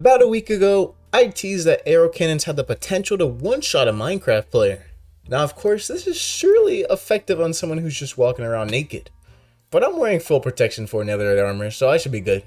About a week ago, I teased that arrow cannons had the potential to one-shot a Minecraft player. Now, of course, this is surely effective on someone who's just walking around naked. But I'm wearing full protection for netherite armor, so I should be good.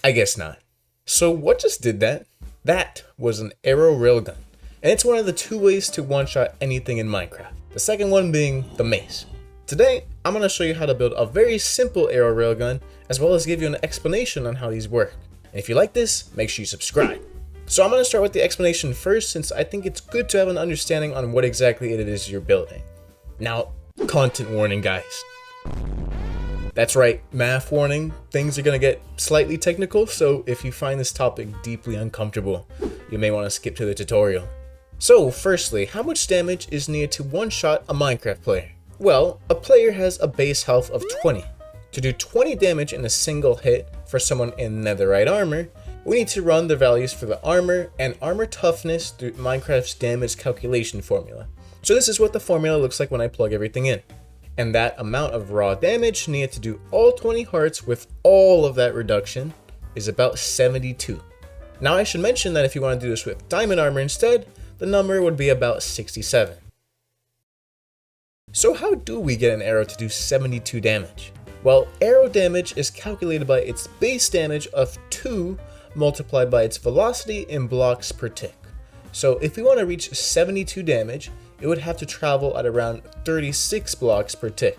I guess not. So what just did that? That was an arrow railgun. And it's one of the two ways to one-shot anything in Minecraft. The second one being the mace. Today, I'm going to show you how to build a very simple arrow railgun, as well as give you an explanation on how these work. And if you like this, make sure you subscribe. So I'm going to start with the explanation first, since I think it's good to have an understanding on what exactly it is you're building. Now, content warning, guys. That's right, math warning. Things are going to get slightly technical, so if you find this topic deeply uncomfortable, you may want to skip to the tutorial. So firstly, how much damage is needed to one-shot a Minecraft player? Well, a player has a base health of 20. To do 20 damage in a single hit for someone in netherite armor, we need to run the values for the armor and armor toughness through Minecraft's damage calculation formula. So this is what the formula looks like when I plug everything in. And that amount of raw damage needed to do all 20 hearts with all of that reduction is about 72. Now I should mention that if you want to do this with diamond armor instead, the number would be about 67. So how do we get an arrow to do 72 damage? Well, arrow damage is calculated by its base damage of 2 multiplied by its velocity in blocks per tick. So if we want to reach 72 damage, it would have to travel at around 36 blocks per tick.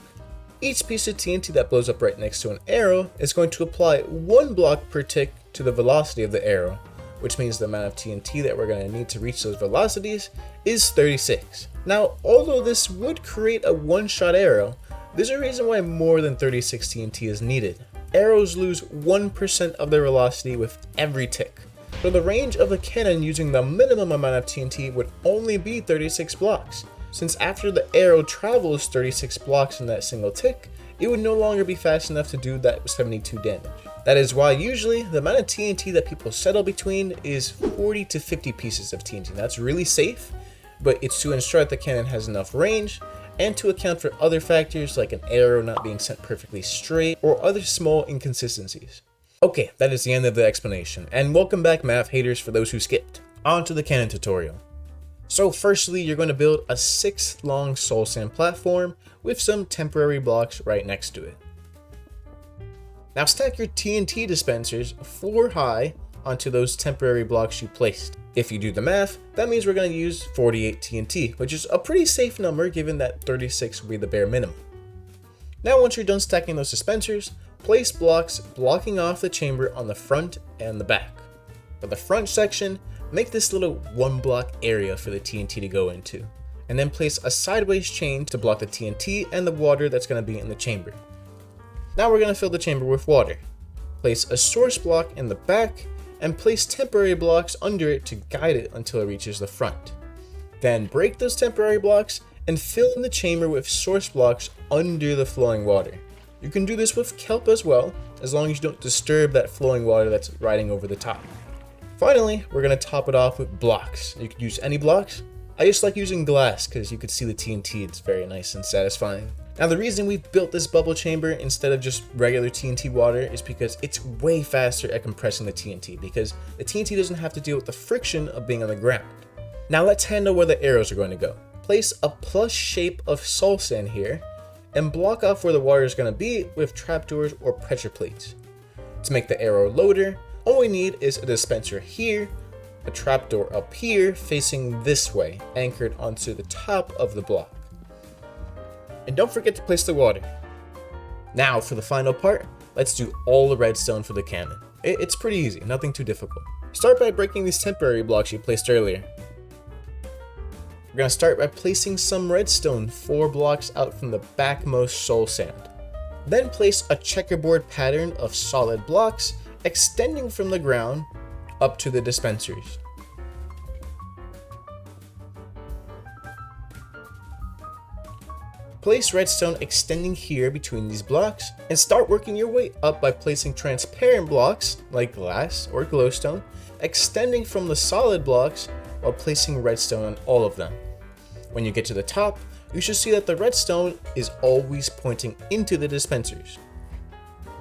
Each piece of TNT that blows up right next to an arrow is going to apply 1 block per tick to the velocity of the arrow, which means the amount of TNT that we're going to need to reach those velocities is 36. Now, although this would create a one-shot arrow, there's a reason why more than 36 TNT is needed. Arrows lose 1% of their velocity with every tick. So the range of the cannon using the minimum amount of TNT would only be 36 blocks. Since after the arrow travels 36 blocks in that single tick, it would no longer be fast enough to do that 72 damage. That is why usually the amount of TNT that people settle between is 40 to 50 pieces of TNT. That's really safe, but it's to ensure that the cannon has enough range and to account for other factors like an arrow not being sent perfectly straight or other small inconsistencies. Okay, that is the end of the explanation, and welcome back math haters for those who skipped. On to the cannon tutorial. So firstly, you're going to build a 6-long soul sand platform with some temporary blocks right next to it. Now stack your TNT dispensers 4 high onto those temporary blocks you placed. If you do the math, that means we're going to use 48 TNT, which is a pretty safe number given that 36 will be the bare minimum. Now once you're done stacking those dispensers, place blocks blocking off the chamber on the front and the back. For the front section, make this little 1-block area for the TNT to go into, and then place a sideways chain to block the TNT and the water that's going to be in the chamber. Now we're going to fill the chamber with water. Place a source block in the back and place temporary blocks under it to guide it until it reaches the front. Then break those temporary blocks and fill in the chamber with source blocks under the flowing water. You can do this with kelp as well, as long as you don't disturb that flowing water that's riding over the top. Finally, we're going to top it off with blocks. You can use any blocks. I just like using glass because you can see the TNT, it's very nice and satisfying. Now the reason we built this bubble chamber instead of just regular TNT water is because it's way faster at compressing the TNT, because the TNT doesn't have to deal with the friction of being on the ground. Now let's handle where the arrows are going to go. Place a plus shape of soul sand here and block off where the water is going to be with trapdoors or pressure plates. To make the arrow loader, all we need is a dispenser here, a trapdoor up here facing this way, anchored onto the top of the block. And don't forget to place the water. Now for the final part, let's do all the redstone for the cannon. It's pretty easy, nothing too difficult. Start by breaking these temporary blocks you placed earlier. We're going to start by placing some redstone 4 blocks out from the backmost soul sand. Then place a checkerboard pattern of solid blocks extending from the ground up to the dispensers. Place redstone extending here between these blocks and start working your way up by placing transparent blocks like glass or glowstone extending from the solid blocks while placing redstone on all of them. When you get to the top, you should see that the redstone is always pointing into the dispensers.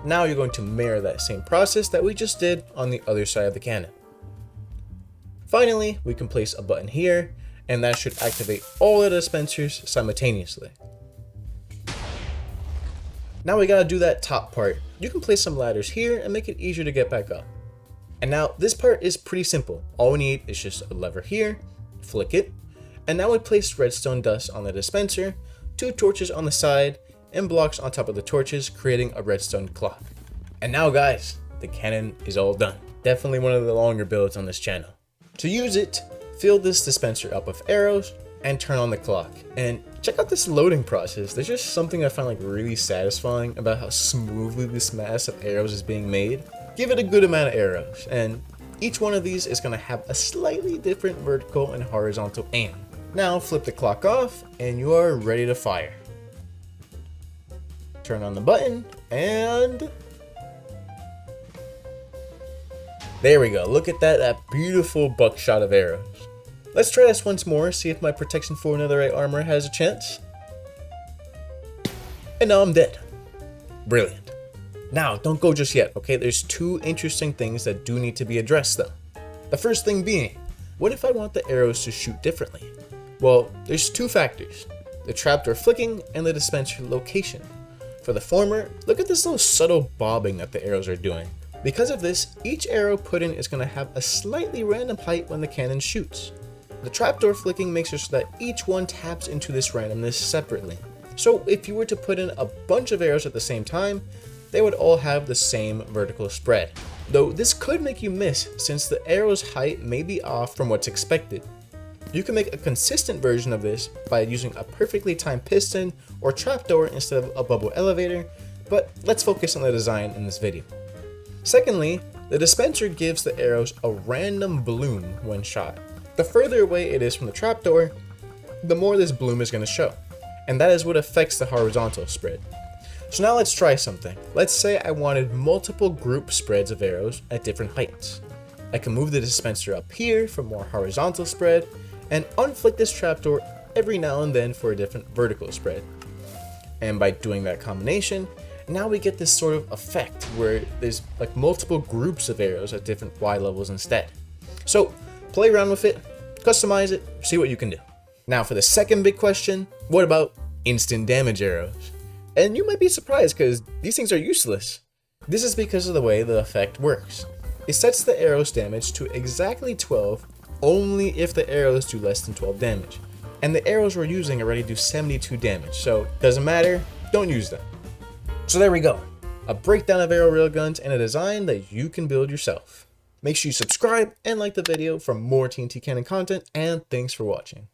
Now you're going to mirror that same process that we just did on the other side of the cannon. Finally, we can place a button here, and that should activate all of the dispensers simultaneously. Now we gotta do that top part. You can place some ladders here and make it easier to get back up. And now this part is pretty simple. All we need is just a lever here, flick it, and now we place redstone dust on the dispenser, 2 torches on the side, and blocks on top of the torches, creating a redstone clock. And now guys, the cannon is all done. Definitely one of the longer builds on this channel. To use it, fill this dispenser up with arrows and turn on the clock. And check out this loading process. There's just something I find like really satisfying about how smoothly this mass of arrows is being made. Give it a good amount of arrows, and each one of these is going to have a slightly different vertical and horizontal aim. Now flip the clock off and you are ready to fire. Turn on the button and there we go. Look at that beautiful buckshot of arrows. Let's try this once more, see if my protection 4 netherite armor has a chance. And now I'm dead. Brilliant. Now, don't go just yet, okay? There's 2 interesting things that do need to be addressed though. The first thing being, what if I want the arrows to shoot differently? Well, there's 2 factors, the trapdoor flicking and the dispenser location. For the former, look at this little subtle bobbing that the arrows are doing. Because of this, each arrow put in is going to have a slightly random height when the cannon shoots. The trapdoor flicking makes it so that each one taps into this randomness separately. So if you were to put in a bunch of arrows at the same time, they would all have the same vertical spread. Though this could make you miss since the arrow's height may be off from what's expected. You can make a consistent version of this by using a perfectly timed piston or trapdoor instead of a bubble elevator, but let's focus on the design in this video. Secondly, the dispenser gives the arrows a random bloom when shot. The further away it is from the trapdoor, the more this bloom is going to show, and that is what affects the horizontal spread. So now let's try something. Let's say I wanted multiple group spreads of arrows at different heights. I can move the dispenser up here for more horizontal spread, and unflick this trapdoor every now and then for a different vertical spread. And by doing that combination, now we get this sort of effect where there's like multiple groups of arrows at different Y levels instead. So play around with it, customize it, see what you can do. Now for the second big question, what about instant damage arrows? And you might be surprised because these things are useless. This is because of the way the effect works. It sets the arrow's damage to exactly 12 only if the arrows do less than 12 damage. And the arrows we're using already do 72 damage, so doesn't matter, don't use them. So there we go, a breakdown of arrow railguns and a design that you can build yourself. Make sure you subscribe and like the video for more TNT Cannon content, and thanks for watching.